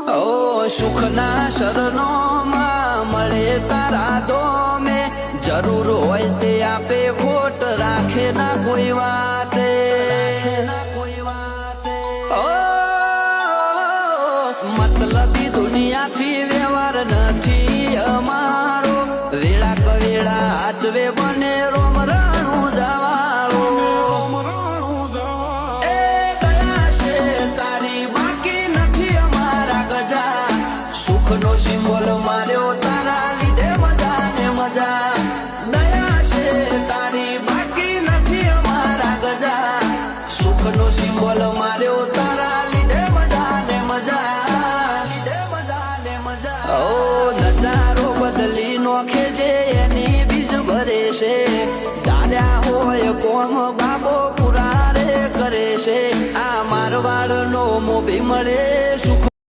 ઓ સુખના શરણોમાં મળે તારા દોમે, જરૂર હોય તે આપે ખોટ રાખે ના કોઈ વાતે. ઓ મતલબી દુનિયાથી વ્યવહાર નથી અમારો, વેળા કવેળા આચવે બને રોમ રાણું જવાળો. એ ગયા છે તારી બાકી નથી અમારા ગજા, સુખનો સિમ્બોલ માર્યો તારા લીધે મજા ને મજા. દયા છે તારી બાકી નથી અમારા ગજા, સુખનો સિમ્બોલ માર્યો તારા લીધે મજા ને મજા, લીધે મજા ને મજા. ઓ નજારો બદલી નોખે છે એની બીજ ભરે છે, ધાર્યા હોય કોમ બાબો પુરારે કરે છે. આ મારવાડ નો મોભી મળે